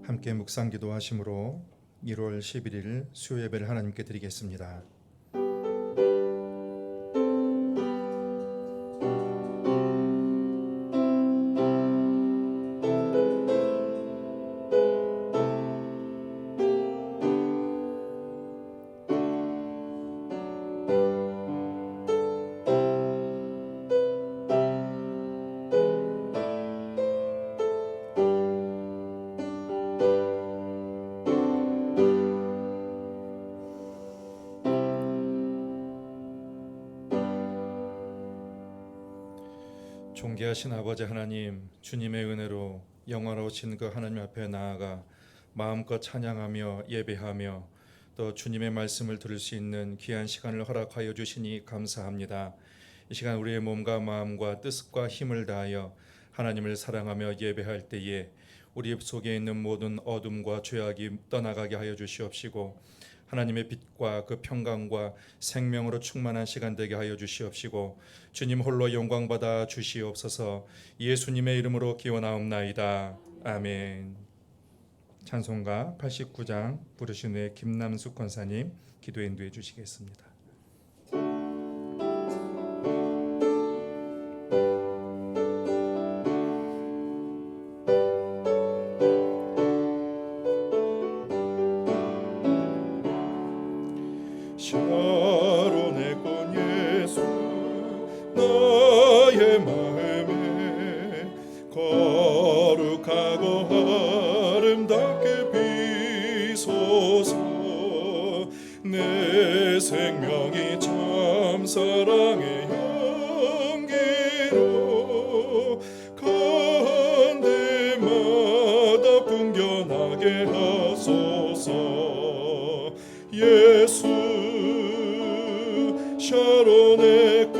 함께 묵상 기도하심으로 1월 11일 수요 예배를 하나님께 드리겠습니다. 존귀하신 아버지 하나님, 주님의 은혜로 영화로우신 그 하나님 앞에 나아가 마음껏 찬양하며 예배하며 또 주님의 말씀을 들을 수 있는 귀한 시간을 허락하여 주시니 감사합니다. 이 시간 우리의 몸과 마음과 뜻과 힘을 다하여 하나님을 사랑하며 예배할 때에 우리 속에 있는 모든 어둠과 죄악이 떠나가게 하여 주시옵시고, 하나님의 빛과 그 평강과 생명으로 충만한 시간 되게 하여 주시옵시고, 주님 홀로 영광 받아 주시옵소서. 예수님의 이름으로 기원하옵나이다. 아멘. 찬송가 89장 부르신 후에 김남숙 권사님 기도 인도해 주시겠습니다. 샤론의 꽃 예수 나의 마음에 거룩하고 아름답게 비소서. 내 생명이 참 사랑의 향기로 간 데마다 풍겨나게 하소서. 예수 샤론의 꽃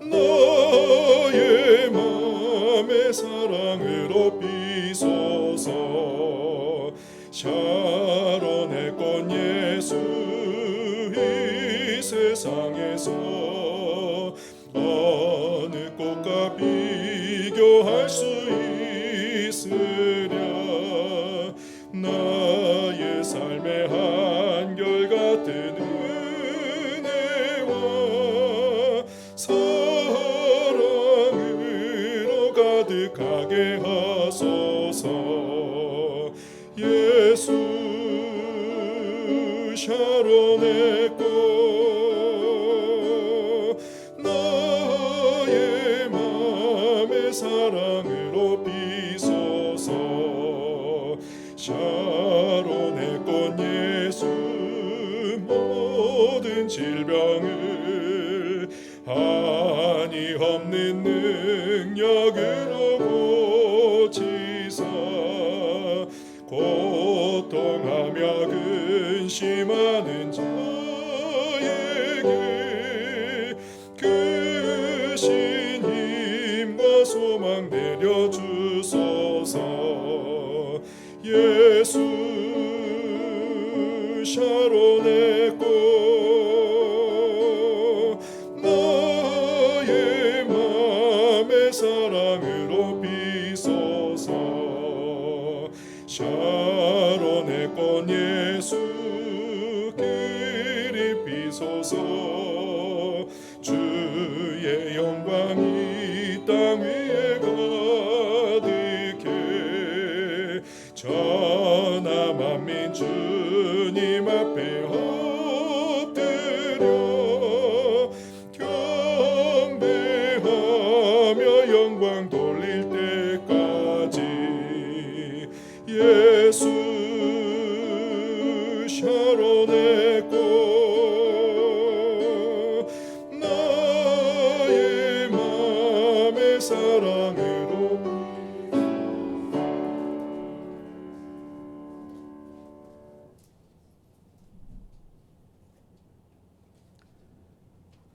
나의 맘의 사랑으로 비소서. 샤론의 꽃 예수 이 세상에서 어느 꽃과 비교할 수 있으랴. 나의 삶의 한결같은 은혜와 사랑으로 가득하게 하소서. 예수 샤론의 꽃 나의 맘의 사랑으로 비소서. 샤론의 꽃 예수 모든 질병을 한이 없는 능력으로 고치사 고통하며 근심하는 자에게 크신 힘과 소망 내려주소서. 예수 샤론의 꽃 나의 맘의 사랑으로 비소서. 샤론의 꽃 예수 그리 비소서. 주의 영광이 땅 위에 가득해 천하 만민 주님 앞에 엎드려 경배하며 영광 돌릴 때까지. 예수 샤론의 꽃 나의 맘의 사랑으로.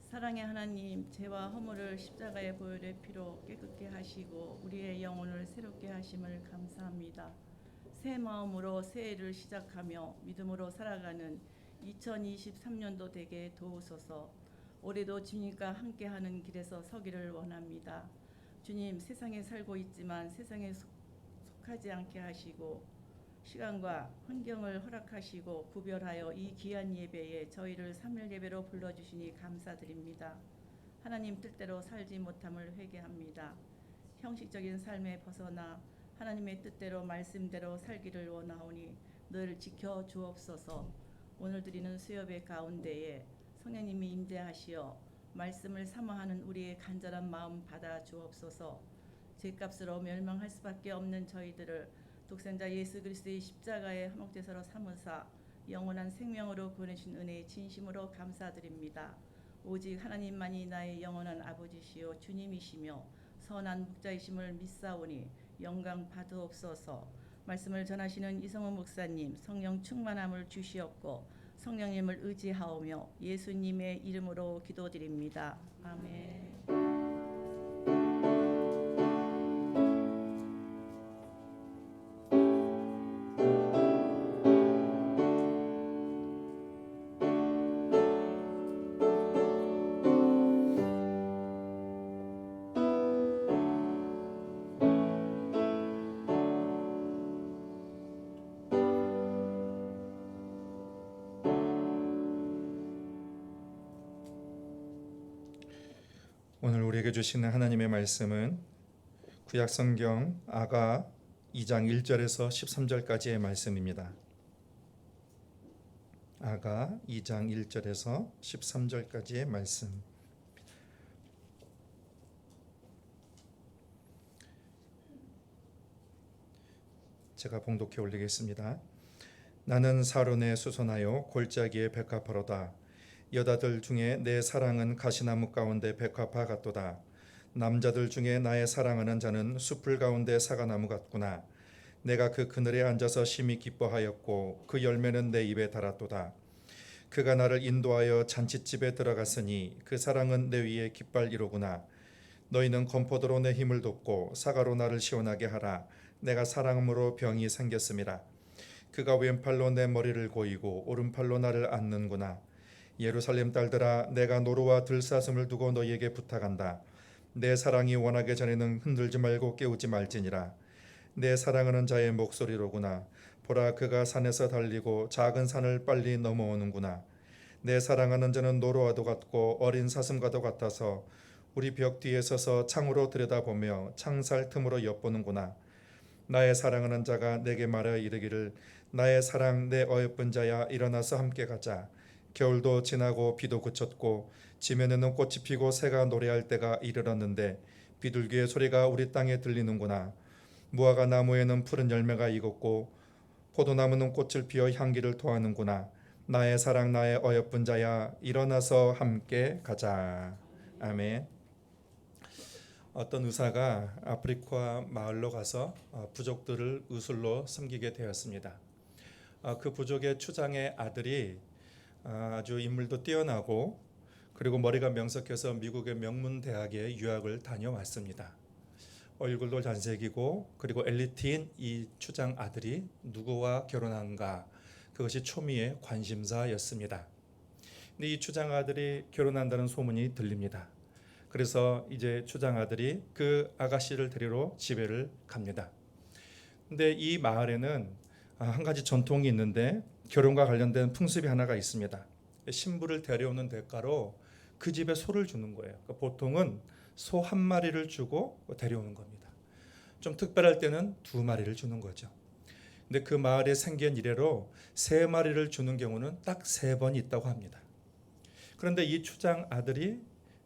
사랑의 하나님, 죄와 허물을 십자가의 보혈의 피로 깨끗게 하시고 우리의 영혼을 새롭게 하심을 감사합니다. 새 마음으로 새해를 시작하며 믿음으로 살아가는 2023년도 되게 도우소서. 올해도 주님과 함께하는 길에서 서기를 원합니다. 주님, 세상에 살고 있지만 세상의 속하지 않게 하시고 시간과 환경을 허락하시고 구별하여 이 귀한 예배에 저희를 3일 예배로 불러주시니 감사드립니다. 하나님 뜻대로 살지 못함을 회개합니다. 형식적인 삶에 벗어나 하나님의 뜻대로 말씀대로 살기를 원하오니 늘 지켜 주옵소서. 오늘 드리는 수요배 가운데에 성령님이 임재하시어 말씀을 사모하는 우리의 간절한 마음 받아 주옵소서. 죄값으로 멸망할 수밖에 없는 저희들을 독생자 예수 그리스도의 십자가의 화목제사로 삼으사 영원한 생명으로 구원해주신 은혜에 진심으로 감사드립니다. 오직 하나님만이 나의 영원한 아버지시요 주님이시며 선한 목자이심을 믿사오니 영광 받으옵소서. 말씀을 전하시는 이성호 목사님 성령 충만함을 주시옵고 성령님을 의지하오며 예수님의 이름으로 기도드립니다. 아멘. 오늘 우리에게 주시는 하나님의 말씀은 구약성경 아가 2장 1절에서 13절까지의 말씀입니다. 아가 2장 1절에서 13절까지의 말씀. 제가 봉독해 올리겠습니다. 나는 사론에 수선하여 골짜기에 백합화로다. 여자들 중에 내 사랑은 가시나무 가운데 백합화 같도다. 남자들 중에 나의 사랑하는 자는 숲을 가운데 사과나무 같구나. 내가 그 그늘에 앉아서 심히 기뻐하였고 그 열매는 내 입에 달았도다. 그가 나를 인도하여 잔칫집에 들어갔으니 그 사랑은 내 위에 깃발이로구나. 너희는 건포도로 내 힘을 돋고 사과로 나를 시원하게 하라. 내가 사랑함으로 병이 생겼음이라. 그가 왼팔로 내 머리를 고이고 오른팔로 나를 안는구나. 예루살렘 딸들아, 내가 노루와 들사슴을 두고 너희에게 부탁한다. 내 사랑이 원하기 전에는 흔들지 말고 깨우지 말지니라. 내 사랑하는 자의 목소리로구나. 보라, 그가 산에서 달리고 작은 산을 빨리 넘어오는구나. 내 사랑하는 자는 노루와도 같고 어린 사슴과도 같아서 우리 벽 뒤에 서서 창으로 들여다보며 창살 틈으로 엿보는구나. 나의 사랑하는 자가 내게 말하여 이르기를 나의 사랑 내 어여쁜 자야, 일어나서 함께 가자. 겨울도 지나고 비도 그쳤고 지면에는 꽃이 피고 새가 노래할 때가 이르렀는데 비둘기의 소리가 우리 땅에 들리는구나. 무화과 나무에는 푸른 열매가 익었고 포도나무는 꽃을 피워 향기를 토하는구나. 나의 사랑 나의 어여쁜 자야, 일어나서 함께 가자. 아멘. 어떤 의사가 아프리카 마을로 가서 부족들을 의술로 섬기게 되었습니다. 그 부족의 추장의 아들이 아주 인물도 뛰어나고 그리고 머리가 명석해서 미국의 명문 대학에 유학을 다녀왔습니다. 얼굴도 잘생기고 그리고 엘리트인 이 추장 아들이 누구와 결혼한가, 그것이 초미의 관심사였습니다. 근데 이 추장 아들이 결혼한다는 소문이 들립니다. 그래서 이제 추장 아들이 그 아가씨를 데리러 집에를 갑니다. 근데 이 마을에는 한 가지 전통이 있는데 결혼과 관련된 풍습이 하나가 있습니다. 신부를 데려오는 대가로 그 집에 소를 주는 거예요. 그러니까 보통은 소 한 마리를 주고 데려오는 겁니다. 좀 특별할 때는 2마리를 주는 거죠. 근데 그 마을에 생긴 이래로 3마리를 주는 경우는 딱 3번 있다고 합니다. 그런데 이 추장 아들이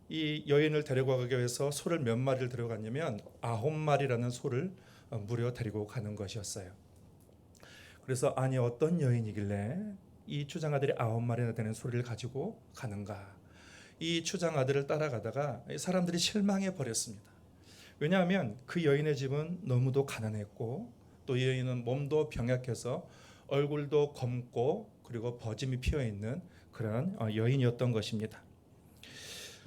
이 여인을 데려가기 위해서 소를 몇 마리를 데려갔냐면 9마리라는 소를 무려 데리고 가는 것이었어요. 그래서 아니 어떤 여인이길래 이 추장 아들이 9마리나 되는 소리를 가지고 가는가. 이 추장 아들을 따라가다가 사람들이 실망해 버렸습니다. 왜냐하면 그 여인의 집은 너무도 가난했고 또 이 여인은 몸도 병약해서 얼굴도 검고 그리고 버짐이 피어있는 그런 여인이었던 것입니다.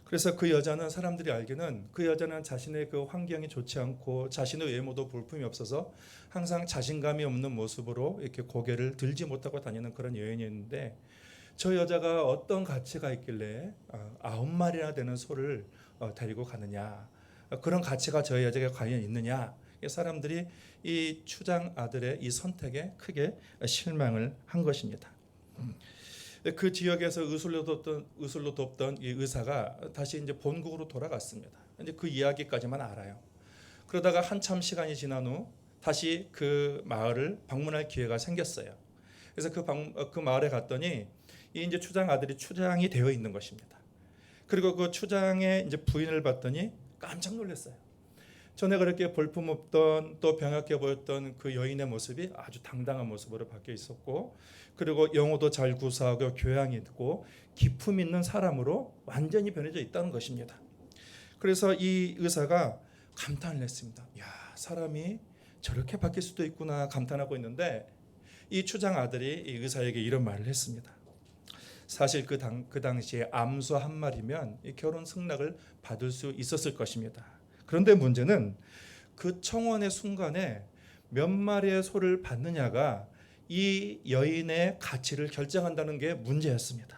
그래서 그 여자는 사람들이 알기는 그 여자는 자신의 그 환경이 좋지 않고 자신의 외모도 볼품이 없어서 항상 자신감이 없는 모습으로 이렇게 고개를 들지 못하고 다니는 그런 여인이었는데 저 여자가 어떤 가치가 있길래 9마리나 되는 소를 데리고 가느냐, 그런 가치가 저 여자에게 과연 있느냐, 사람들이 이 추장 아들의 이 선택에 크게 실망을 한 것입니다. 그 지역에서 의술로 돕던 이 의사가 다시 이제 본국으로 돌아갔습니다. 이제 그 이야기까지만 알아요. 그러다가 한참 시간이 지난 후 다시 그 마을을 방문할 기회가 생겼어요. 그래서 그 마을에 갔더니 이 이제 추장 아들이 추장이 되어 있는 것입니다. 그리고 그 추장의 이제 부인을 봤더니 깜짝 놀랐어요. 전에 그렇게 볼품없던 또 병약해 보였던 그 여인의 모습이 아주 당당한 모습으로 바뀌어 있었고, 그리고 영어도 잘 구사하고 교양이 있고 기품 있는 사람으로 완전히 변해져 있다는 것입니다. 그래서 이 의사가 감탄을 했습니다. 야, 사람이 저렇게 바뀔 수도 있구나 감탄하고 있는데, 이 추장 아들이 이 의사에게 이런 말을 했습니다. 사실 그 당시에 암소 한 마리면 이 결혼 승낙을 받을 수 있었을 것입니다. 그런데 문제는 그 청혼의 순간에 몇 마리의 소를 받느냐가 이 여인의 가치를 결정한다는 게 문제였습니다.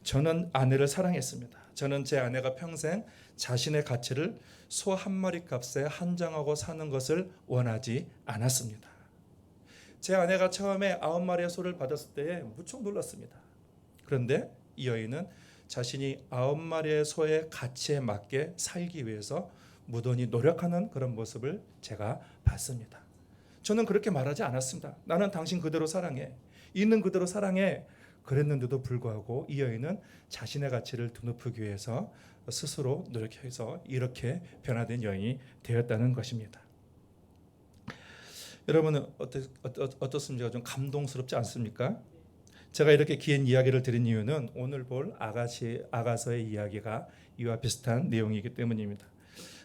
저는 아내를 사랑했습니다. 저는 제 아내가 평생 자신의 가치를 소 한 마리 값에 한정하고 사는 것을 원하지 않았습니다. 제 아내가 처음에 9마리의 소를 받았을 때에 무척 놀랐습니다. 그런데 이 여인은 자신이 9마리의 소의 가치에 맞게 살기 위해서 무던히 노력하는 그런 모습을 제가 봤습니다. 저는 그렇게 말하지 않았습니다. 나는 당신 그대로 사랑해. 있는 그대로 사랑해. 그랬는데도 불구하고 이 여인은 자신의 가치를 드높이기 위해서 스스로 노력해서 이렇게 변화된 여인이 되었다는 것입니다. 여러분은 어떻습니까? 좀 감동스럽지 않습니까? 제가 이렇게 긴 이야기를 드린 이유는 오늘 볼 아가서의 이야기가 이와 비슷한 내용이기 때문입니다.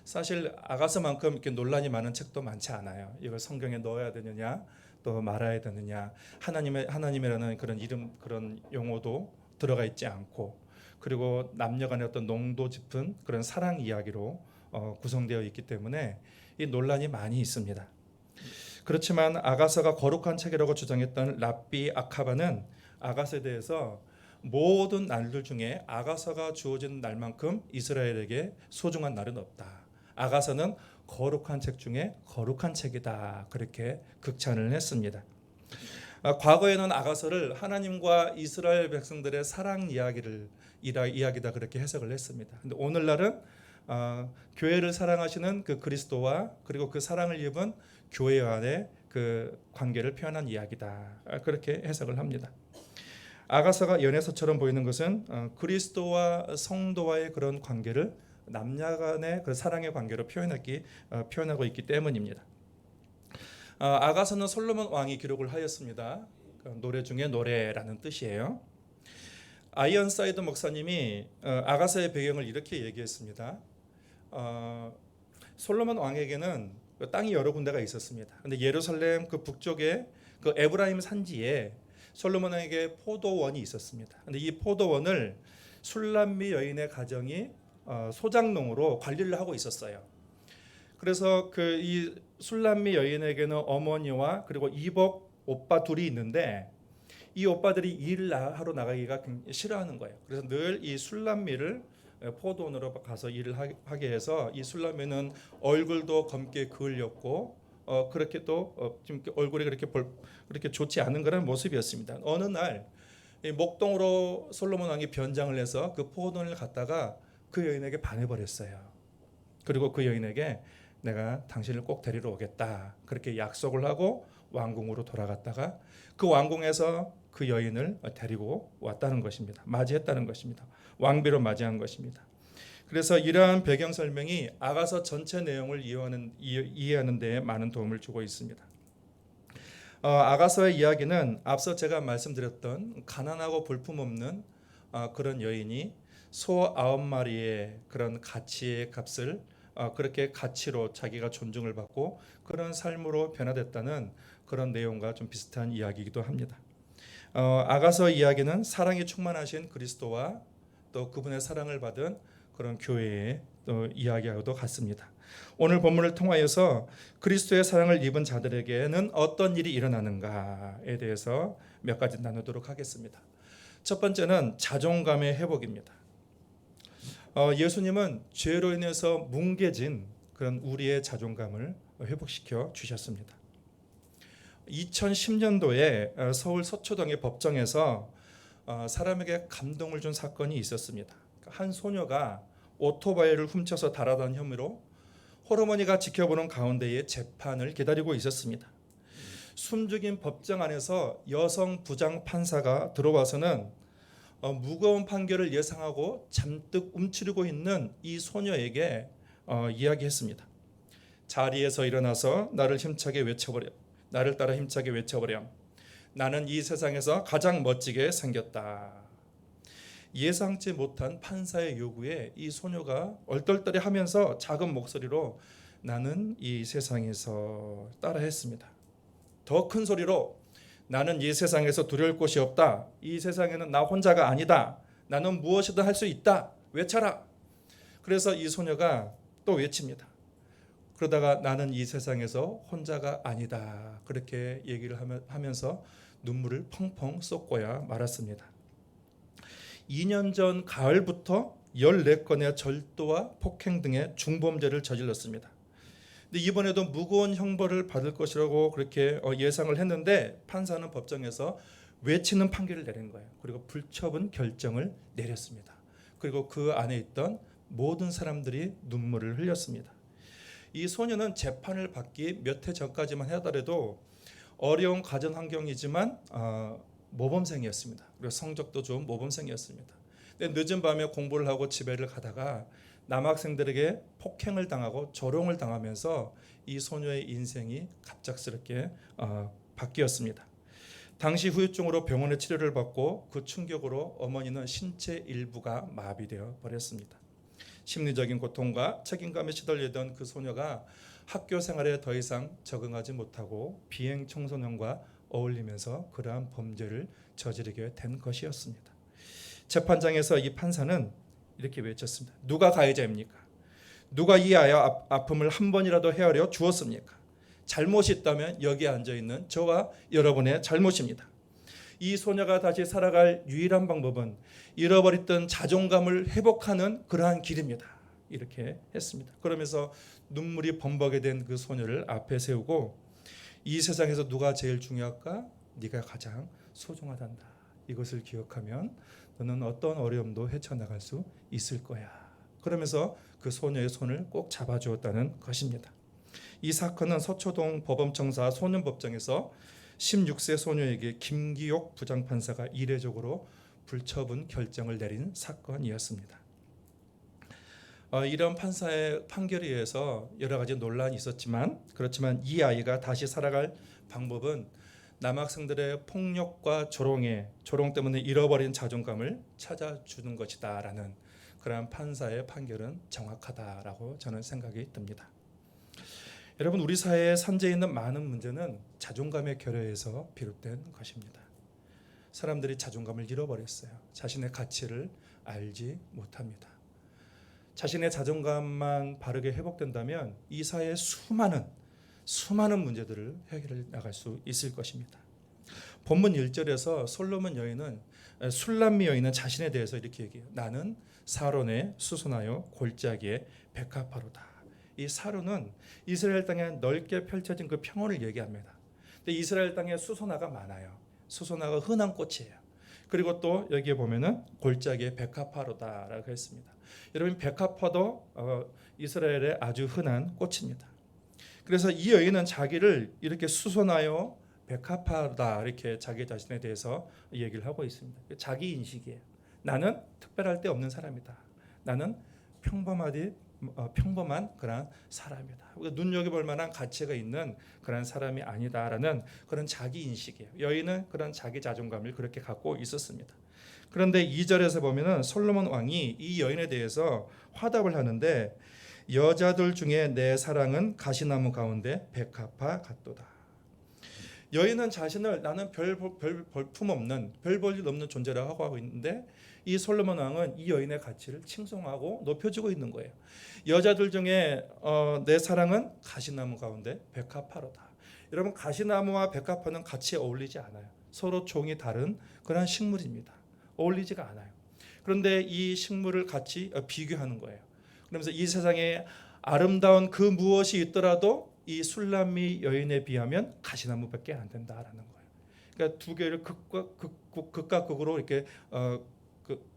사실 아가서만큼 이렇게 논란이 많은 책도 많지 않아요. 이걸 성경에 넣어야 되느냐, 또 말아야 되느냐, 하나님이라는 그런 이름, 그런 용어도 들어가 있지 않고, 그리고 남녀간의 어떤 농도 짚은 그런 사랑 이야기로 구성되어 있기 때문에 이 논란이 많이 있습니다. 그렇지만 아가서가 거룩한 책이라고 주장했던 랍비 아카바는 아가서에 대해서 모든 날들 중에 아가서가 주어진 날만큼 이스라엘에게 소중한 날은 없다. 아가서는 거룩한 책 중에 거룩한 책이다. 그렇게 극찬을 했습니다. 과거에는 아가서를 하나님과 이스라엘 백성들의 사랑 이야기다 그렇게 해석을 했습니다. 근데 오늘날은 교회를 사랑하시는 그 그리스도와 그리고 그 사랑을 입은 교회 안의 그 관계를 표현한 이야기다. 그렇게 해석을 합니다. 아가서가 연애서처럼 보이는 것은 그리스도와 성도와의 그런 관계를 남녀 간의 그 사랑의 관계로 표현하고 있기 때문입니다. 아가서는 솔로몬 왕이 기록을 하였습니다. 노래 중에 노래라는 뜻이에요. 아이언사이드 목사님이 아가서의 배경을 이렇게 얘기했습니다. 솔로몬 왕에게는 땅이 여러 군데가 있었습니다. 근데 예루살렘 그 북쪽에 그 에브라임 산지에 솔로몬에게 포도원이 있었습니다. 근데 이 포도원을 술람미 여인의 가정이 소장농으로 관리를 하고 있었어요. 그래서 그 이 술람미 여인에게는 어머니와 그리고 이복 오빠 둘이 있는데 이 오빠들이 일을 하러 나가기가 싫어하는 거예요. 그래서 늘 이 술람미를 포도원으로 가서 일을 하게 해서 이 술람미는 얼굴도 검게 그을렸고 그렇게 또 좀 얼굴이 그렇게 좋지 않은 그런 모습이었습니다. 어느 날 목동으로 솔로몬 왕이 변장을 해서 그 포도원을 갔다가 그 여인에게 반해버렸어요. 그리고 그 여인에게 내가 당신을 꼭 데리러 오겠다 그렇게 약속을 하고 왕궁으로 돌아갔다가 그 왕궁에서 그 여인을 데리고 왔다는 것입니다. 맞이했다는 것입니다. 왕비로 맞이한 것입니다. 그래서 이러한 배경 설명이 아가서 전체 내용을 이해하는 데 많은 도움을 주고 있습니다. 아가서의 이야기는 앞서 제가 말씀드렸던 가난하고 볼품없는 그런 여인이 소 9마리의 그런 가치의 값을 그렇게 가치로 자기가 존중을 받고 그런 삶으로 변화됐다는 그런 내용과 좀 비슷한 이야기이기도 합니다. 아가서 이야기는 사랑이 충만하신 그리스도와 또 그분의 사랑을 받은 그런 교회의 또 이야기하고도 같습니다. 오늘 본문을 통하여서 그리스도의 사랑을 입은 자들에게는 어떤 일이 일어나는가에 대해서 몇 가지 나누도록 하겠습니다. 첫 번째는 자존감의 회복입니다. 예수님은 죄로 인해서 뭉개진 그런 우리의 자존감을 회복시켜 주셨습니다. 2010년도에 서울 서초동의 법정에서 사람에게 감동을 준 사건이 있었습니다. 한 소녀가 오토바이를 훔쳐서 달아난 혐의로 홀어머니가 지켜보는 가운데에 재판을 기다리고 있었습니다. 숨죽인 법정 안에서 여성 부장 판사가 들어와서는 무거운 판결을 예상하고 잔뜩 움츠리고 있는 이 소녀에게 이야기했습니다. 자리에서 일어나서 나를 따라 힘차게 외쳐버려. 나는 이 세상에서 가장 멋지게 생겼다. 예상치 못한 판사의 요구에 이 소녀가 얼떨떨해하면서 작은 목소리로 나는 이 세상에서 따라했습니다. 더 큰 소리로 나는 이 세상에서 두려울 곳이 없다. 이 세상에는 나 혼자가 아니다. 나는 무엇이든 할 수 있다. 외쳐라. 그래서 이 소녀가 또 외칩니다. 그러다가 나는 이 세상에서 혼자가 아니다. 그렇게 얘기를 하면서 눈물을 펑펑 쏟고야 말았습니다. 2년 전 가을부터 14건의 절도와 폭행 등의 중범죄를 저질렀습니다. 근데 이번에도 무거운 형벌을 받을 것이라고 그렇게 예상을 했는데 판사는 법정에서 외치는 판결을 내린 거예요. 그리고 불처분 결정을 내렸습니다. 그리고 그 안에 있던 모든 사람들이 눈물을 흘렸습니다. 이 소녀는 재판을 받기 몇 해 전까지만 하더라도 어려운 가정 환경이지만 모범생이었습니다. 그리고 성적도 좋은 모범생이었습니다. 근데 늦은 밤에 공부를 하고 집에를 가다가 남학생들에게 폭행을 당하고 조롱을 당하면서 이 소녀의 인생이 갑작스럽게 바뀌었습니다. 당시 후유증으로 병원에 치료를 받고 그 충격으로 어머니는 신체 일부가 마비되어 버렸습니다. 심리적인 고통과 책임감에 시달리던 그 소녀가 학교 생활에 더 이상 적응하지 못하고 비행 청소년과 어울리면서 그러한 범죄를 저지르게 된 것이었습니다. 재판장에서 이 판사는 이렇게 외쳤습니다. 누가 가해자입니까? 누가 이 아이의 아픔을 한 번이라도 헤아려 주었습니까? 잘못이 있다면 여기 앉아있는 저와 여러분의 잘못입니다. 이 소녀가 다시 살아갈 유일한 방법은 잃어버렸던 자존감을 회복하는 그러한 길입니다. 이렇게 했습니다. 그러면서 눈물이 범벅이 된 그 소녀를 앞에 세우고 이 세상에서 누가 제일 중요할까? 네가 가장 소중하단다. 이것을 기억하면 너는 어떤 어려움도 헤쳐나갈 수 있을 거야. 그러면서 그 소녀의 손을 꼭 잡아주었다는 것입니다. 이 사건은 서초동 법원청사 소년법정에서 16세 소녀에게 김기옥 부장판사가 이례적으로 불처분 결정을 내린 사건이었습니다. 이런 판사의 판결에 의해서 여러 가지 논란이 있었지만 그렇지만 이 아이가 다시 살아갈 방법은 남학생들의 폭력과 조롱 때문에 잃어버린 자존감을 찾아주는 것이다라는 그러한 판사의 판결은 정확하다라고 저는 생각이 듭니다. 여러분, 우리 사회에 산재해 있는 많은 문제는 자존감의 결여에서 비롯된 것입니다. 사람들이 자존감을 잃어버렸어요. 자신의 가치를 알지 못합니다. 자신의 자존감만 바르게 회복된다면 이 사회의 수많은 문제들을 해결해 나갈 수 있을 것입니다. 본문 1절에서 솔로몬 여인은 술람미 여인은 자신에 대해서 이렇게 얘기해요. 나는 사론에 수선하여 골짜기에 백합화로다. 이 사론은 이스라엘 땅에 넓게 펼쳐진 그 평원을 얘기합니다. 근데 이스라엘 땅에 수소나가 많아요. 수소나가 흔한 꽃이에요. 그리고 또 여기에 보면은 골짜기에 백합화로다라고 했습니다. 여러분, 백합화도 이스라엘의 아주 흔한 꽃입니다. 그래서 이 여인은 자기를 이렇게 수선하여 백합화다 이렇게 자기 자신에 대해서 얘기를 하고 있습니다. 자기 인식이에요. 나는 특별할 데 없는 사람이다. 나는 평범한 그런 사람이다. 눈여겨볼 만한 가치가 있는 그런 사람이 아니다라는 그런 자기 인식이에요. 여인은 그런 자기 자존감을 그렇게 갖고 있었습니다. 그런데 2절에서 보면은 솔로몬 왕이 이 여인에 대해서 화답을 하는데 여자들 중에 내 사랑은 가시나무 가운데 백합화 같도다. 여인은 자신을 나는 별 볼 일 없는 존재라고 하고 있는데 이 솔로몬 왕은 이 여인의 가치를 칭송하고 높여주고 있는 거예요. 여자들 중에 내 사랑은 가시나무 가운데 백합화로다. 여러분, 가시나무와 백합화는 같이 어울리지 않아요. 서로 종이 다른 그런 식물입니다. 어울리지가 않아요. 그런데 이 식물을 같이 비교하는 거예요. 그러면서 이 세상에 아름다운 그 무엇이 있더라도 이 술람미 여인에 비하면 가시나무밖에 안 된다라는 거예요. 그러니까 두 개를 극과 극으로 이렇게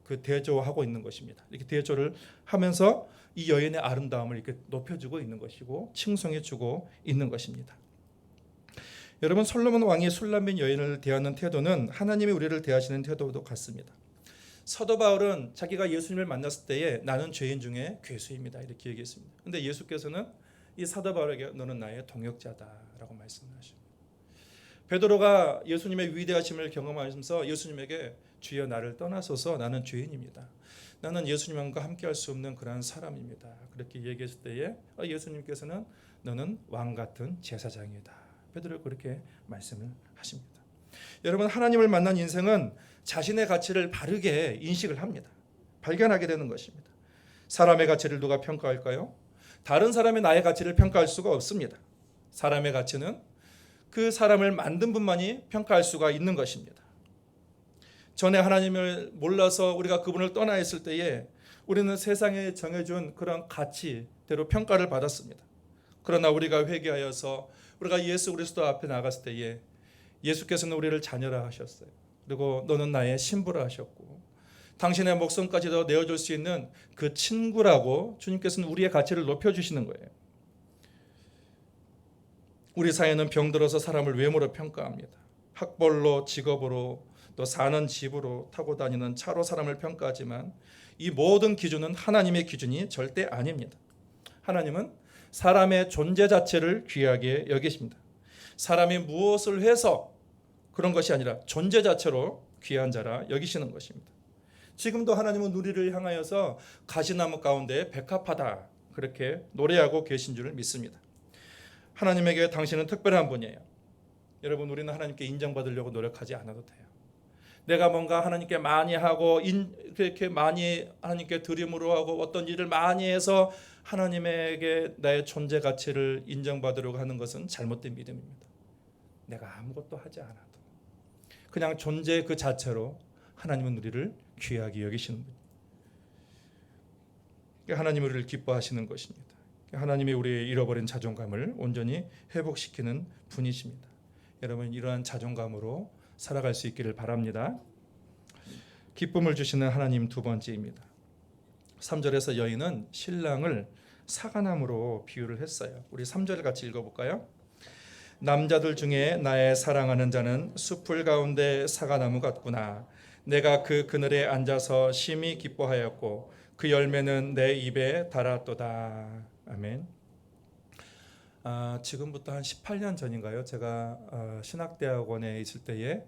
그 대조하고 있는 것입니다. 이렇게 대조를 하면서 이 여인의 아름다움을 이렇게 높여주고 있는 것이고 칭송해주고 있는 것입니다. 여러분, 솔로몬 왕이 술람민 여인을 대하는 태도는 하나님이 우리를 대하시는 태도도 같습니다. 사도 바울은 자기가 예수님을 만났을 때에 나는 죄인 중에 괴수입니다 이렇게 얘기했습니다. 근데 예수께서는 이 사도 바울에게 너는 나의 동역자다라고 말씀하십니다. 베드로가 예수님의 위대하심을 경험하면서 예수님에게 주여 나를 떠나소서 나는 죄인입니다. 나는 예수님과 함께할 수 없는 그러한 사람입니다. 그렇게 얘기했을 때에 예수님께서는 너는 왕 같은 제사장이다. 베드로가 그렇게 말씀을 하십니다. 여러분, 하나님을 만난 인생은 자신의 가치를 바르게 인식을 합니다. 발견하게 되는 것입니다. 사람의 가치를 누가 평가할까요? 다른 사람이 나의 가치를 평가할 수가 없습니다. 사람의 가치는 그 사람을 만든 분만이 평가할 수가 있는 것입니다. 전에 하나님을 몰라서 우리가 그분을 떠나 있을 때에 우리는 세상에 정해준 그런 가치대로 평가를 받았습니다. 그러나 우리가 회개하여서 우리가 예수 그리스도 앞에 나갔을 때에 예수께서는 우리를 자녀라 하셨어요. 그리고 너는 나의 신부라 하셨고 당신의 목숨까지도 내어줄 수 있는 그 친구라고 주님께서는 우리의 가치를 높여주시는 거예요. 우리 사회는 병들어서 사람을 외모로 평가합니다. 학벌로, 직업으로, 또 사는 집으로, 타고 다니는 차로 사람을 평가하지만 이 모든 기준은 하나님의 기준이 절대 아닙니다. 하나님은 사람의 존재 자체를 귀하게 여기십니다. 사람이 무엇을 해서 그런 것이 아니라 존재 자체로 귀한 자라 여기시는 것입니다. 지금도 하나님은 우리를 향하여서 가시나무 가운데 백합하다 그렇게 노래하고 계신 줄을 믿습니다. 하나님에게 당신은 특별한 분이에요. 여러분, 우리는 하나님께 인정받으려고 노력하지 않아도 돼요. 내가 뭔가 하나님께 많이 하고 그렇게 많이 하나님께 드림으로 하고 어떤 일을 많이 해서 하나님에게 나의 존재 가치를 인정받으려고 하는 것은 잘못된 믿음입니다. 내가 아무것도 하지 않아도 그냥 존재 그 자체로 하나님은 우리를 귀하게 여기시는 분이에요. 하나님이 우리를 기뻐하시는 것입니다. 하나님이 우리의 잃어버린 자존감을 온전히 회복시키는 분이십니다. 여러분, 이러한 자존감으로 살아갈 수 있기를 바랍니다. 기쁨을 주시는 하나님 두 번째입니다. 3절에서 여인은 신랑을 사과나무로 비유를 했어요. 우리 3절 같이 읽어볼까요? 남자들 중에 나의 사랑하는 자는 숲풀 가운데 사과나무 같구나. 내가 그 그늘에 앉아서 심히 기뻐하였고 그 열매는 내 입에 달았도다. 아멘. 지금부터 한 18년 전인가요? 제가 신학대학원에 있을 때에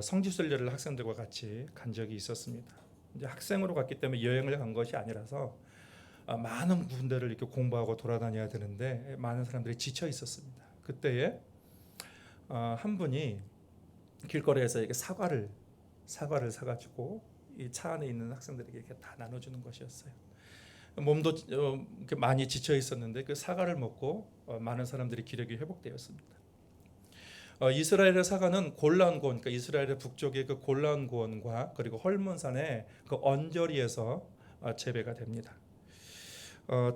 성지순례를 학생들과 같이 간 적이 있었습니다. 이제 학생으로 갔기 때문에 여행을 간 것이 아니라서 많은 군데를 이렇게 공부하고 돌아다녀야 되는데 많은 사람들이 지쳐 있었습니다. 그때에 한 분이 길거리에서 이렇게 사과를 사가지고 이 차 안에 있는 학생들에게 이렇게 다 나눠주는 것이었어요. 몸도 이렇게 많이 지쳐 있었는데 그 사과를 먹고 많은 사람들이 기력이 회복되었습니다. 이스라엘의 사과는 골라온 고원, 그러니까 이스라엘의 북쪽의 그 골라온 고원과 그리고 헐몬산의 그 언저리에서 재배가 됩니다.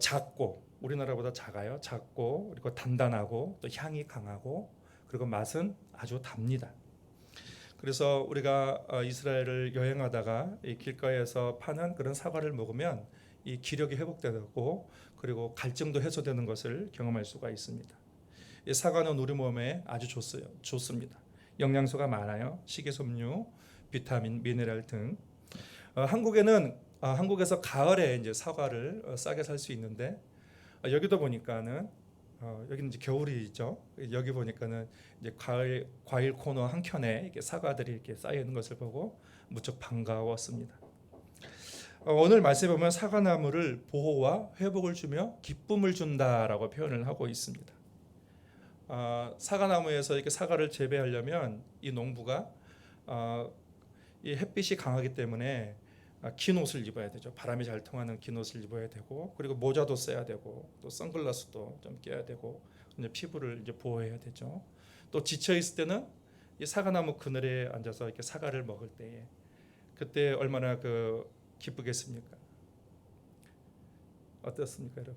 작고 우리나라보다 작아요. 작고 그리고 단단하고 또 향이 강하고 그리고 맛은 아주 답니다. 그래서 우리가 이스라엘을 여행하다가 이 길가에서 파는 그런 사과를 먹으면 이 기력이 회복되고 그리고 갈증도 해소되는 것을 경험할 수가 있습니다. 이 사과는 우리 몸에 아주 좋습니다. 영양소가 많아요. 식이섬유, 비타민, 미네랄 등. 한국에서 가을에 이제 사과를 싸게 살 수 있는데 여기도 보니까는 여기는 이제 겨울이죠. 여기 보니까는 이제 과일 코너 한 켠에 이렇게 사과들이 이렇게 쌓여 있는 것을 보고 무척 반가웠습니다. 오늘 말씀에 보면 사과나무를 보호와 회복을 주며 기쁨을 준다라고 표현을 하고 있습니다. 사과나무에서 이렇게 사과를 재배하려면 이 농부가 이 햇빛이 강하기 때문에 긴 옷을 입어야 되죠. 바람이 잘 통하는 긴 옷을 입어야 되고 그리고 모자도 써야 되고 또 선글라스도 좀 껴야 되고 이제 피부를 이제 보호해야 되죠. 또 지쳐 있을 때는 이 사과나무 그늘에 앉아서 이렇게 사과를 먹을 때에 그때 얼마나 기쁘겠습니까? 어떻습니까, 여러분?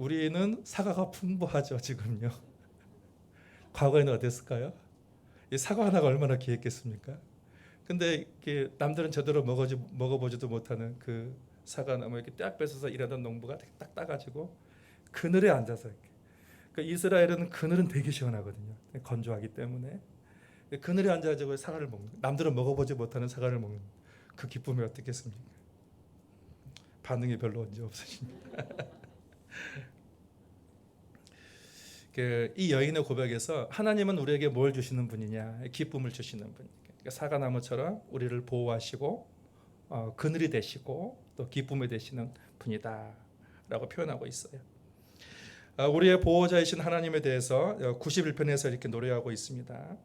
우리는 사과가 풍부하죠 지금요. 과거에는 어땠을까요? 이 사과 하나가 얼마나 귀했겠습니까? 근데 이렇게 남들은 제대로 먹어보지도 못하는 그 사과나무 이렇게 딱 뺏어서 일하던 농부가 딱 따가지고 그늘에 앉아서 이렇게. 그러니까 이스라엘은 그늘은 되게 시원하거든요. 건조하기 때문에 그늘에 앉아가지고 사과를 먹는. 남들은 먹어보지 못하는 사과를 먹는 그 기쁨이 어떻겠습니까? 반응이 별로 언제 없으십니다. 이 여인의 고백에서 하나님은 우리에게 뭘 주시는 분이냐? 기쁨을 주시는 분. 그러니까 사과나무처럼 우리를 보호하시고 그늘이 되시고 또 기쁨이 되시는 분이다라고 표현하고 있어요. 우리의 보호자이신 하나님에 대해서 91편에서 이렇게 노래하고 있습니다.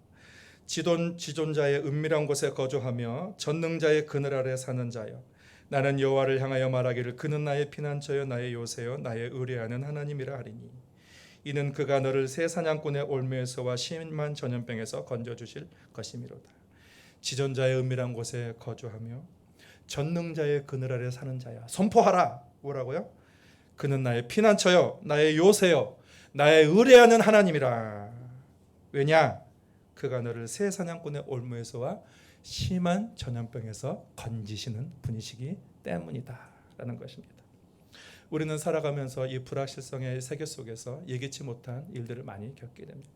지존자의 은밀한 곳에 거주하며 전능자의 그늘 아래 사는 자여, 나는 여호와를 향하여 말하기를 그는 나의 피난처여 나의 요새여 나의 의뢰하는 하나님이라 하리니 이는 그가 너를 새 사냥꾼의 올무에서와 심한 전염병에서 건져주실 것이미로다. 지존자의 은밀한 곳에 거주하며 전능자의 그늘 아래 사는 자야. 선포하라. 뭐라고요? 그는 나의 피난처요 나의 요새요 나의 의뢰하는 하나님이라. 왜냐? 그가 너를 새 사냥꾼의 올무에서와 심한 전염병에서 건지시는 분이시기 때문이다 라는 것입니다. 우리는 살아가면서 이 불확실성의 세계 속에서 예기치 못한 일들을 많이 겪게 됩니다.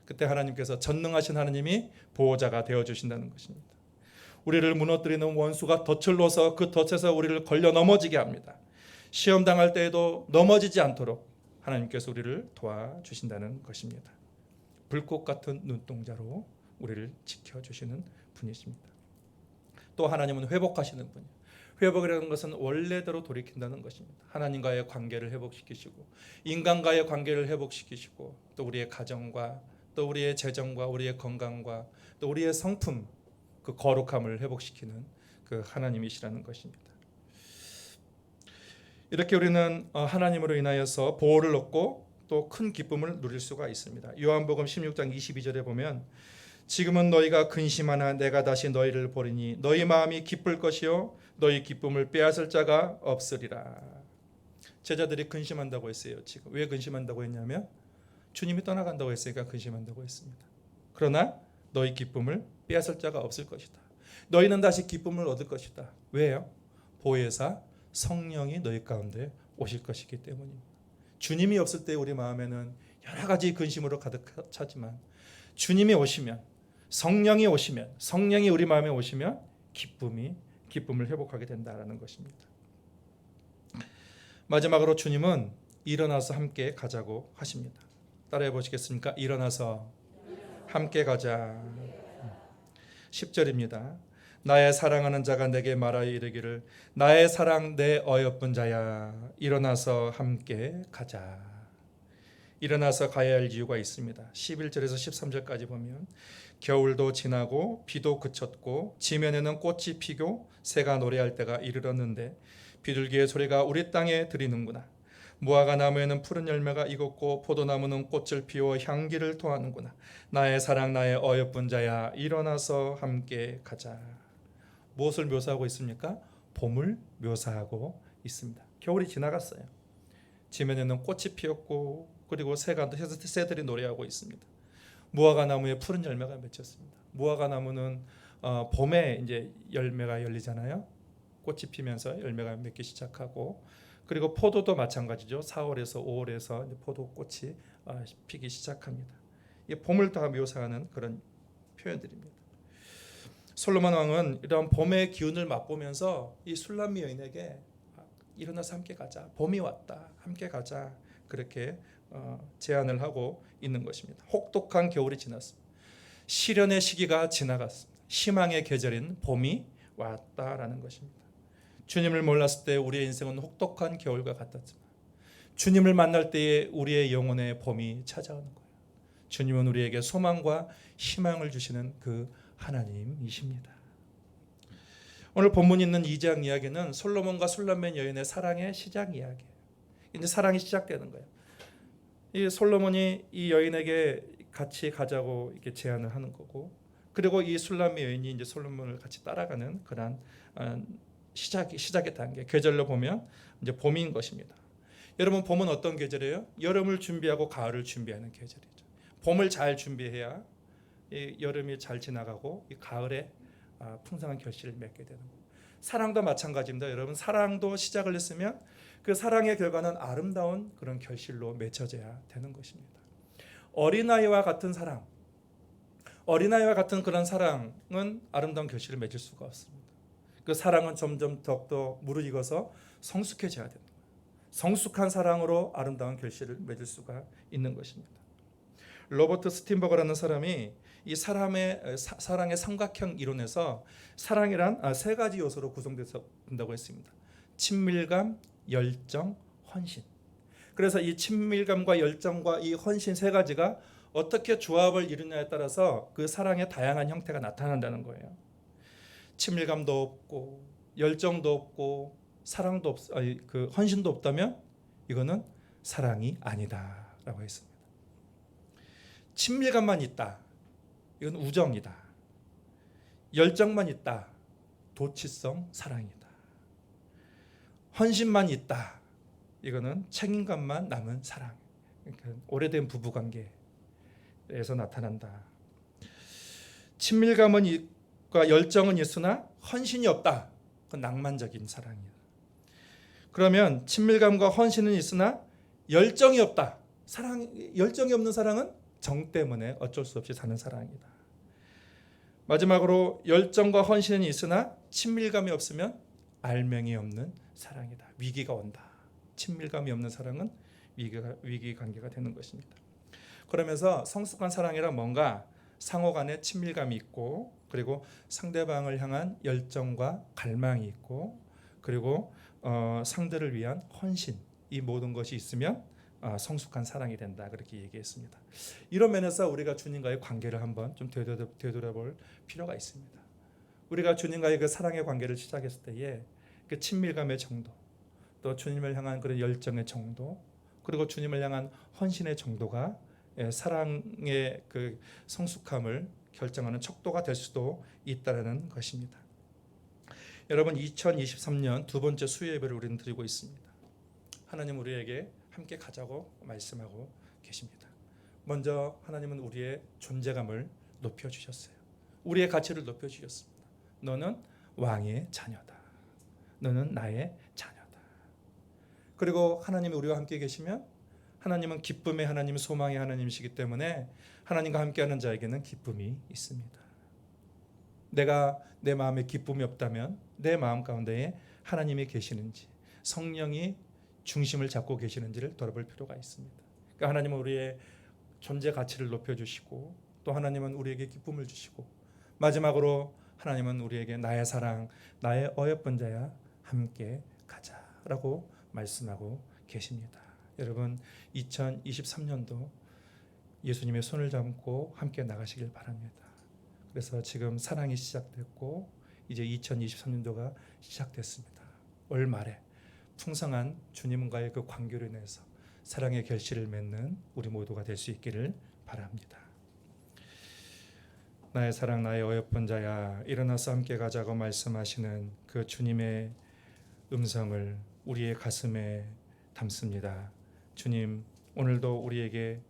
그때 하나님께서 전능하신 하나님이 보호자가 되어주신다는 것입니다. 우리를 무너뜨리는 원수가 덫을 놓아서 그 덫에서 우리를 걸려 넘어지게 합니다. 시험 당할 때에도 넘어지지 않도록 하나님께서 우리를 도와주신다는 것입니다. 불꽃 같은 눈동자로 우리를 지켜주시는 분이십니다. 또 하나님은 회복하시는 분이에요. 회복이라는 것은 원래대로 돌이킨다는 것입니다. 하나님과의 관계를 회복시키시고 인간과의 관계를 회복시키시고 또 우리의 가정과 또 우리의 재정과 우리의 건강과 또 우리의 성품 그 거룩함을 회복시키는 그 하나님이시라는 것입니다. 이렇게 우리는 하나님으로 인하여서 보호를 얻고 또 큰 기쁨을 누릴 수가 있습니다. 요한복음 16장 22절에 보면 지금은 너희가 근심하나 내가 다시 너희를 보리니 너희 마음이 기쁠 것이요 너희 기쁨을 빼앗을 자가 없으리라. 제자들이 근심한다고 했어요. 지금 왜 근심한다고 했냐면 주님이 떠나간다고 했으니까 근심한다고 했습니다. 그러나 너희 기쁨을 빼앗을 자가 없을 것이다. 너희는 다시 기쁨을 얻을 것이다. 왜요? 보혜사 성령이 너희 가운데 오실 것이기 때문입니다. 주님이 없을 때 우리 마음에는 여러 가지 근심으로 가득 차지만 주님이 오시면 성령이 오시면 성령이 우리 마음에 오시면 기쁨을 회복하게 된다라는 것입니다. 마지막으로 주님은 일어나서 함께 가자고 하십니다. 따라해 보시겠습니까? 일어나서 함께 가자. 10절입니다. 나의 사랑하는 자가 내게 말하여 이르기를 나의 사랑 내 어여쁜 자야 일어나서 함께 가자. 일어나서 가야 할 이유가 있습니다. 11절에서 13절까지 보면 겨울도 지나고 비도 그쳤고 지면에는 꽃이 피고 새가 노래할 때가 이르렀는데 비둘기의 소리가 우리 땅에 들리는구나. 무화과 나무에는 푸른 열매가 익었고 포도나무는 꽃을 피워 향기를 토하는구나. 나의 사랑 나의 어여쁜 자야 일어나서 함께 가자. 무엇을 묘사하고 있습니까? 봄을 묘사하고 있습니다. 겨울이 지나갔어요. 지면에는 꽃이 피었고 그리고 새들이 노래하고 있습니다. 무화과 나무에 푸른 열매가 맺혔습니다. 무화과 나무는 봄에 이제 열매가 열리잖아요. 꽃이 피면서 열매가 맺기 시작하고 그리고 포도도 마찬가지죠. 4월에서 5월에서 포도꽃이 피기 시작합니다. 이 봄을 다 묘사하는 그런 표현들입니다. 솔로몬 왕은 이런 봄의 기운을 맛보면서 이 술람미 여인에게 일어나서 함께 가자. 봄이 왔다. 함께 가자. 그렇게 제안을 하고 있는 것입니다. 혹독한 겨울이 지났습니다. 시련의 시기가 지나갔습니다. 희망의 계절인 봄이 왔다라는 것입니다. 주님을 몰랐을 때 우리의 인생은 혹독한 겨울과 같았지만 주님을 만날 때에 우리의 영혼의 봄이 찾아오는 거예요. 주님은 우리에게 소망과 희망을 주시는 그 하나님이십니다. 오늘 본문 있는 2장 이야기는 솔로몬과 술람미 여인의 사랑의 시작 이야기예요. 이제 사랑이 시작되는 거예요. 이 솔로몬이 이 여인에게 같이 가자고 이렇게 제안을 하는 거고, 그리고 이 술람미 여인이 이제 솔로몬을 같이 따라가는 그런 시작의 단계. 계절로 보면 이제 봄인 것입니다. 여러분, 봄은 어떤 계절이에요? 여름을 준비하고 가을을 준비하는 계절이죠. 봄을 잘 준비해야 이 여름이 잘 지나가고 이 가을에 풍성한 결실을 맺게 되는 거예요. 사랑도 마찬가지입니다. 여러분, 사랑도 시작을 했으면 그 사랑의 결과는 아름다운 그런 결실로 맺혀져야 되는 것입니다. 어린아이와 같은 사랑, 어린아이와 같은 그런 사랑은 아름다운 결실을 맺을 수가 없습니다. 그 사랑은 점점 더욱더 무르익어서 성숙해져야 됩니다. 성숙한 사랑으로 아름다운 결실을 맺을 수가 있는 것입니다. 로버트 스틴버거라는 사람이 이 사랑의 삼각형 이론에서 사랑이란 세 가지 요소로 구성된다고 했습니다. 친밀감, 열정, 헌신. 그래서 이 친밀감과 열정과 이 헌신 세 가지가 어떻게 조합을 이루냐에 따라서 그 사랑의 다양한 형태가 나타난다는 거예요. 친밀감도 없고 열정도 없고 사랑도 그 헌신도 없다면 이거는 사랑이 아니다라고 했습니다. 친밀감만 있다, 이건 우정이다. 열정만 있다, 도치성 사랑이다. 헌신만 있다, 이거는 책임감만 남은 사랑. 그러니까 오래된 부부관계에서 나타난다. 친밀감과 열정은 있으나 헌신이 없다, 그건 낭만적인 사랑이다. 그러면 친밀감과 헌신은 있으나 열정이 없다. 열정이 없는 사랑은 정 때문에 어쩔 수 없이 사는 사랑이다. 마지막으로 열정과 헌신은 있으나 친밀감이 없으면 알맹이 없는 사랑이다. 위기가 온다. 친밀감이 없는 사랑은 위기 관계가 되는 것입니다. 그러면서 성숙한 사랑이란 뭔가 상호 간에 친밀감이 있고, 그리고 상대방을 향한 열정과 갈망이 있고, 그리고 상대를 위한 헌신, 이 모든 것이 있으면 성숙한 사랑이 된다, 그렇게 얘기했습니다. 이런 면에서 우리가 주님과의 관계를 한번 좀 되돌아볼 필요가 있습니다. 우리가 주님과의 그 사랑의 관계를 시작했을 때에 그 친밀감의 정도, 또 주님을 향한 그런 열정의 정도, 그리고 주님을 향한 헌신의 정도가 사랑의 그 성숙함을 결정하는 척도가 될 수도 있다는 것입니다. 여러분, 2023년 두 번째 수요 예배를 우리는 드리고 있습니다. 하나님 우리에게 함께 가자고 말씀하고 계십니다. 먼저 하나님은 우리의 존재감을 높여주셨어요. 우리의 가치를 높여주셨습니다. 너는 왕의 자녀다. 너는 나의 자녀다. 그리고 하나님이 우리와 함께 계시면 하나님은 기쁨의 하나님, 소망의 하나님이시기 때문에 하나님과 함께하는 자에게는 기쁨이 있습니다. 내가 내 마음에 기쁨이 없다면 내 마음 가운데에 하나님이 계시는지, 성령이 중심을 잡고 계시는지를 돌아볼 필요가 있습니다. 그러니까 하나님은 우리의 존재 가치를 높여주시고, 또 하나님은 우리에게 기쁨을 주시고, 마지막으로 하나님은 우리에게 나의 사랑, 나의 어여쁜 자야 함께 가자라고 말씀하고 계십니다. 여러분, 2023년도 예수님의 손을 잡고 함께 나가시길 바랍니다. 그래서 지금 사랑이 시작됐고 이제 2023년도가 시작됐습니다. 올 말에 풍성한 주님과의 그 관계로 인해서 사랑의 결실을 맺는 우리 모두가 될 수 있기를 바랍니다. 나의 사랑, 나의 어여쁜 자야, 일어나서 함께 가자고 말씀하시는 그 주님의 음성을 우리의 가슴에 담습니다. 주님, 오늘도 우리에게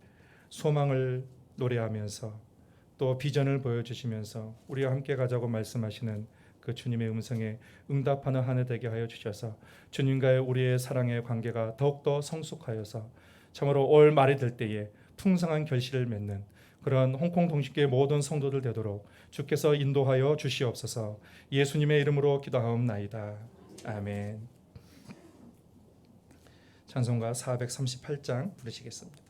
소망을 노래하면서 또 비전을 보여주시면서 우리와 함께 가자고 말씀하시는 그 주님의 음성에 응답하는 한 해 되게 하여 주셔서 주님과의 우리의 사랑의 관계가 더욱더 성숙하여서 참으로 올 말이 될 때에 풍성한 결실을 맺는 그런 홍콩 동식교의 모든 성도들 되도록 주께서 인도하여 주시옵소서. 예수님의 이름으로 기도하옵나이다. 아멘. 찬송가 438장 부르시겠습니다.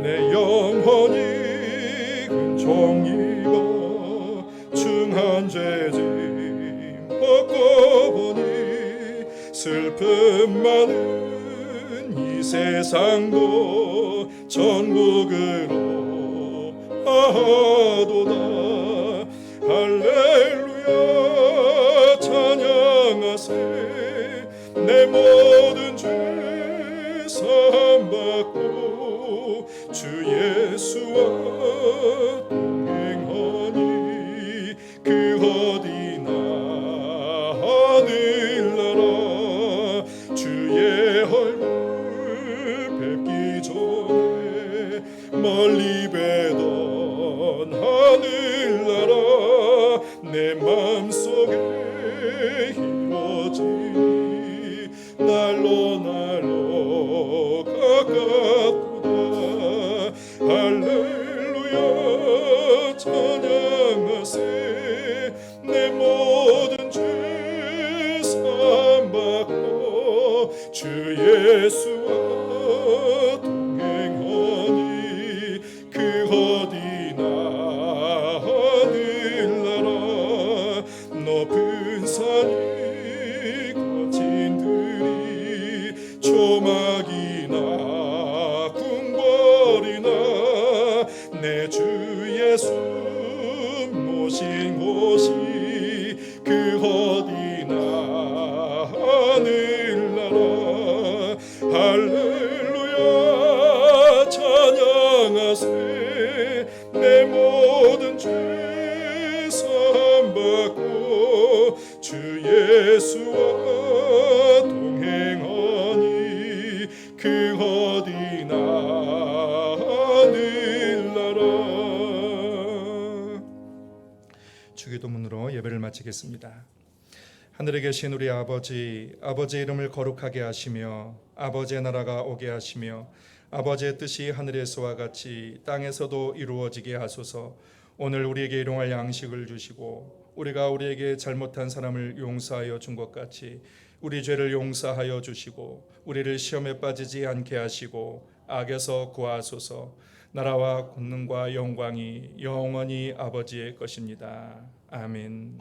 내 영혼이 근총이가 중한 죄짐 벗고 보니 슬픔 많은 이 세상도 천국으로 하도다. 할렐루야 찬양하세. 내 모든 죄 사함받고 주 예수와 동행하니 그 어디나 하늘나라 주의 얼굴 뵙기 전에 멀리 뵈던 하늘나라 내 맘속에 이루어지니 날로 가깝도다 할렐루야 찬양하세 내 모든 죄 사함받고 주 예수와 동행하니 그 어디나 하늘나라 높은 산이 거친 들이 조막이나 궁궐이나 내 주 예수 모신 곳이 그 어디나 하늘나라 할렐루야 찬양하세 내 모든 죄 사함받고 주 예수와 동행하니 그 어디나 하늘나라. 주기도문으로 예배를 마치겠습니다. 하늘에 계신 우리 아버지, 아버지의 이름을 거룩하게 하시며 아버지의 나라가 오게 하시며 아버지의 뜻이 하늘에서와 같이 땅에서도 이루어지게 하소서. 오늘 우리에게 일용할 양식을 주시고 우리가 우리에게 잘못한 사람을 용서하여 준 것 같이 우리 죄를 용서하여 주시고 우리를 시험에 빠지지 않게 하시고 악에서 구하소서. 나라와 권능과 영광이 영원히 아버지의 것입니다. 아멘.